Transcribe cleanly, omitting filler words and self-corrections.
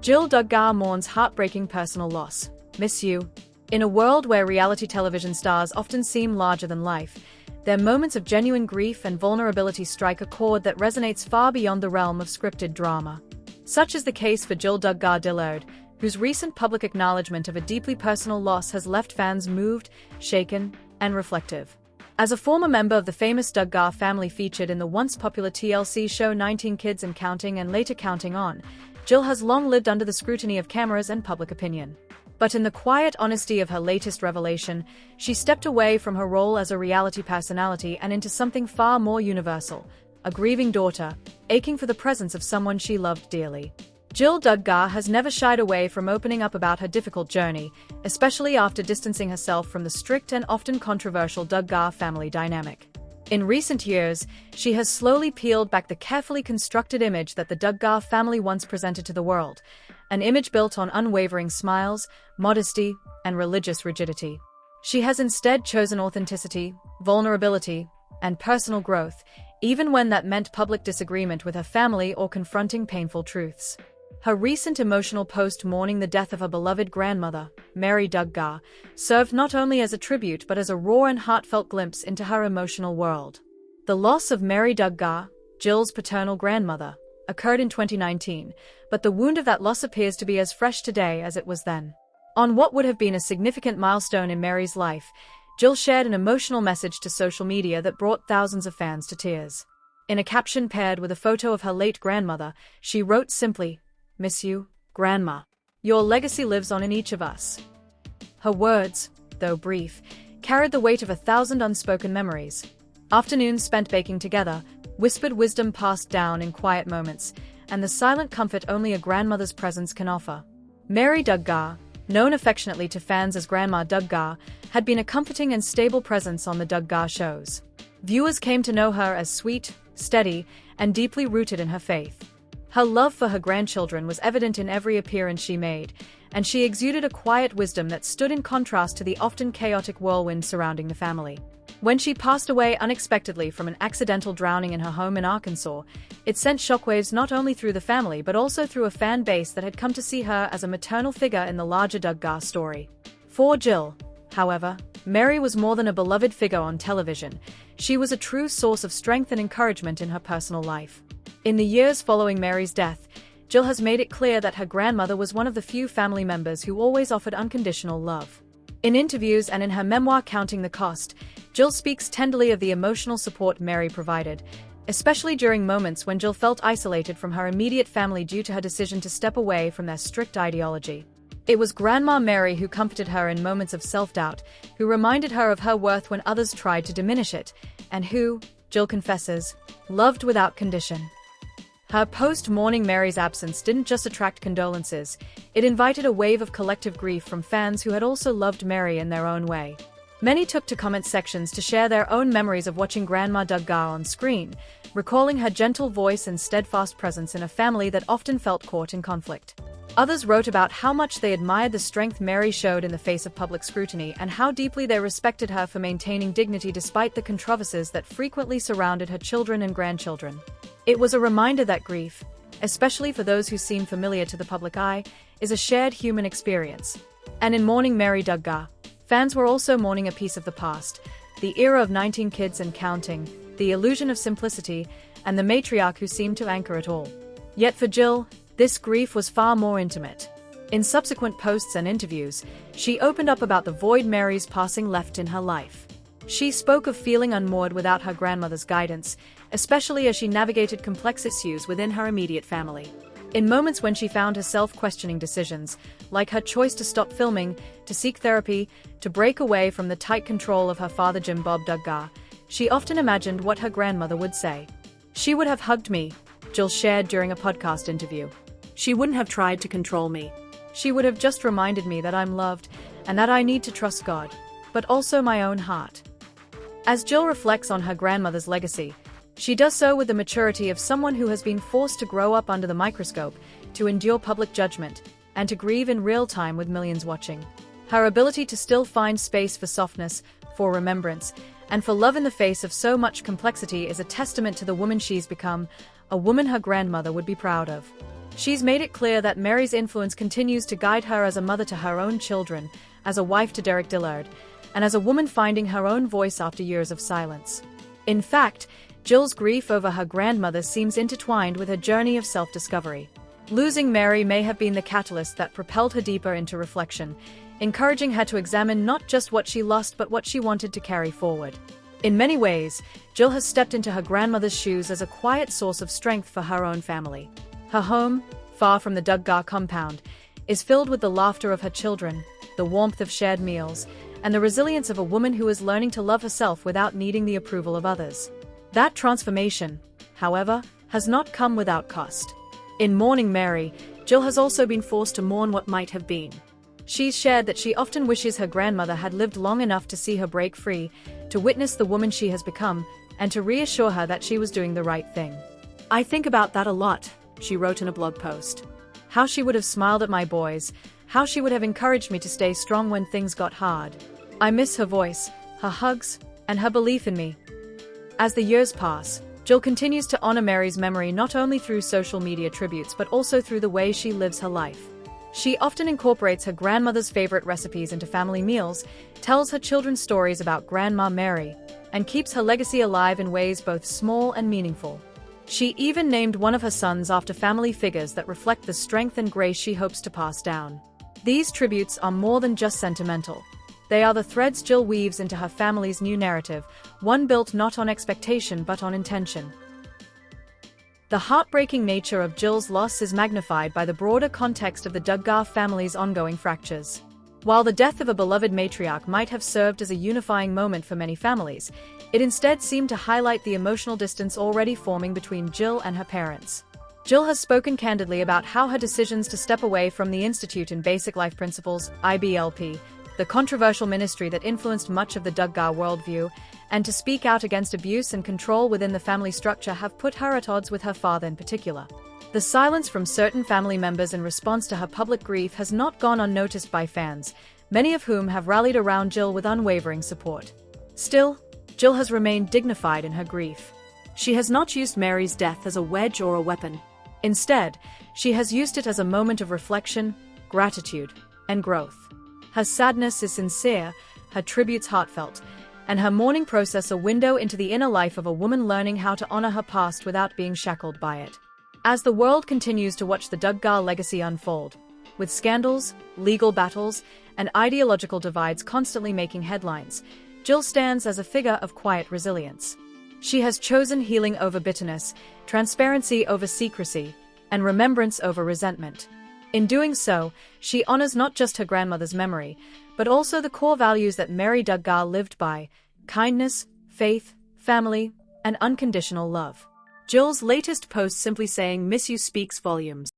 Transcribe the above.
Jill Duggar mourns heartbreaking personal loss. Miss you. In a world where reality television stars often seem larger than life, their moments of genuine grief and vulnerability strike a chord that resonates far beyond the realm of scripted drama. Such is the case for Jill Duggar, whose recent public acknowledgement of a deeply personal loss has left fans moved, shaken, and reflective. As a former member of the famous Duggar family featured in the once-popular TLC show 19 Kids and Counting and later Counting On, Jill has long lived under the scrutiny of cameras and public opinion. But in the quiet honesty of her latest revelation, she stepped away from her role as a reality personality and into something far more universal, a grieving daughter, aching for the presence of someone she loved dearly. Jill Duggar has never shied away from opening up about her difficult journey, especially after distancing herself from the strict and often controversial Duggar family dynamic. In recent years, she has slowly peeled back the carefully constructed image that the Duggar family once presented to the world, an image built on unwavering smiles, modesty, and religious rigidity. She has instead chosen authenticity, vulnerability, and personal growth, even when that meant public disagreement with her family or confronting painful truths. Her recent emotional post mourning the death of her beloved grandmother, Mary Duggar, served not only as a tribute but as a raw and heartfelt glimpse into her emotional world. The loss of Mary Duggar, Jill's paternal grandmother, occurred in 2019, but the wound of that loss appears to be as fresh today as it was then. On what would have been a significant milestone in Mary's life, Jill shared an emotional message to social media that brought thousands of fans to tears. In a caption paired with a photo of her late grandmother, she wrote simply, "Miss you, Grandma. Your legacy lives on in each of us." Her words, though brief, carried the weight of 1,000 unspoken memories. Afternoons spent baking together, whispered wisdom passed down in quiet moments, and the silent comfort only a grandmother's presence can offer. Mary Duggar, known affectionately to fans as Grandma Duggar, had been a comforting and stable presence on the Duggar shows. Viewers came to know her as sweet, steady, and deeply rooted in her faith. Her love for her grandchildren was evident in every appearance she made, and she exuded a quiet wisdom that stood in contrast to the often chaotic whirlwind surrounding the family. When she passed away unexpectedly from an accidental drowning in her home in Arkansas, it sent shockwaves not only through the family but also through a fan base that had come to see her as a maternal figure in the larger Duggar story. For Jill, however, Mary was more than a beloved figure on television. She was a true source of strength and encouragement in her personal life. In the years following Mary's death, Jill has made it clear that her grandmother was one of the few family members who always offered unconditional love. In interviews and in her memoir Counting the Cost, Jill speaks tenderly of the emotional support Mary provided, especially during moments when Jill felt isolated from her immediate family due to her decision to step away from their strict ideology. It was Grandma Mary who comforted her in moments of self-doubt, who reminded her of her worth when others tried to diminish it, and who, Jill confesses, loved without condition. Her post-mourning Mary's absence didn't just attract condolences, it invited a wave of collective grief from fans who had also loved Mary in their own way. Many took to comment sections to share their own memories of watching Grandma Duggar on screen, recalling her gentle voice and steadfast presence in a family that often felt caught in conflict. Others wrote about how much they admired the strength Mary showed in the face of public scrutiny and how deeply they respected her for maintaining dignity despite the controversies that frequently surrounded her children and grandchildren. It was a reminder that grief, especially for those who seem familiar to the public eye, is a shared human experience. And in mourning Mary Duggar, fans were also mourning a piece of the past, the era of 19 Kids and Counting, the illusion of simplicity, and the matriarch who seemed to anchor it all. Yet for Jill, this grief was far more intimate. In subsequent posts and interviews, she opened up about the void Mary's passing left in her life. She spoke of feeling unmoored without her grandmother's guidance, especially as she navigated complex issues within her immediate family. In moments when she found herself questioning decisions, like her choice to stop filming, to seek therapy, to break away from the tight control of her father Jim Bob Duggar, she often imagined what her grandmother would say. "She would have hugged me," Jill shared during a podcast interview. "She wouldn't have tried to control me. She would have just reminded me that I'm loved and that I need to trust God, but also my own heart." As Jill reflects on her grandmother's legacy, she does so with the maturity of someone who has been forced to grow up under the microscope, to endure public judgment, and to grieve in real time with millions watching. Her ability to still find space for softness, for remembrance, and for love in the face of so much complexity is a testament to the woman she's become, a woman her grandmother would be proud of. She's made it clear that Mary's influence continues to guide her as a mother to her own children, as a wife to Derek Dillard, and as a woman finding her own voice after years of silence. In fact, Jill's grief over her grandmother seems intertwined with her journey of self-discovery. Losing Mary may have been the catalyst that propelled her deeper into reflection, encouraging her to examine not just what she lost but what she wanted to carry forward. In many ways, Jill has stepped into her grandmother's shoes as a quiet source of strength for her own family. Her home, far from the Duggar compound, is filled with the laughter of her children, the warmth of shared meals, and the resilience of a woman who is learning to love herself without needing the approval of others. That transformation, however, has not come without cost. In mourning Mary, Jill has also been forced to mourn what might have been. She's shared that she often wishes her grandmother had lived long enough to see her break free, to witness the woman she has become, and to reassure her that she was doing the right thing. "I think about that a lot," she wrote in a blog post. "How she would have smiled at my boys, how she would have encouraged me to stay strong when things got hard. I miss her voice, her hugs, and her belief in me." As the years pass, Jill continues to honor Mary's memory not only through social media tributes but also through the way she lives her life. She often incorporates her grandmother's favorite recipes into family meals, tells her children stories about Grandma Mary, and keeps her legacy alive in ways both small and meaningful. She even named one of her sons after family figures that reflect the strength and grace she hopes to pass down. These tributes are more than just sentimental. They are the threads Jill weaves into her family's new narrative, one built not on expectation but on intention. The heartbreaking nature of Jill's loss is magnified by the broader context of the Duggar family's ongoing fractures. While the death of a beloved matriarch might have served as a unifying moment for many families, it instead seemed to highlight the emotional distance already forming between Jill and her parents. Jill has spoken candidly about how her decisions to step away from the Institute in Basic Life Principles, IBLP, the controversial ministry that influenced much of the Duggar worldview, and to speak out against abuse and control within the family structure have put her at odds with her father in particular. The silence from certain family members in response to her public grief has not gone unnoticed by fans, many of whom have rallied around Jill with unwavering support. Still, Jill has remained dignified in her grief. She has not used Mary's death as a wedge or a weapon. Instead, she has used it as a moment of reflection, gratitude, and growth. Her sadness is sincere, her tributes heartfelt, and her mourning process a window into the inner life of a woman learning how to honor her past without being shackled by it. As the world continues to watch the Duggar legacy unfold, with scandals, legal battles, and ideological divides constantly making headlines, Jill stands as a figure of quiet resilience. She has chosen healing over bitterness, transparency over secrecy, and remembrance over resentment. In doing so, she honors not just her grandmother's memory, but also the core values that Mary Duggar lived by: kindness, faith, family, and unconditional love. Jill's latest post simply saying "miss you" speaks volumes.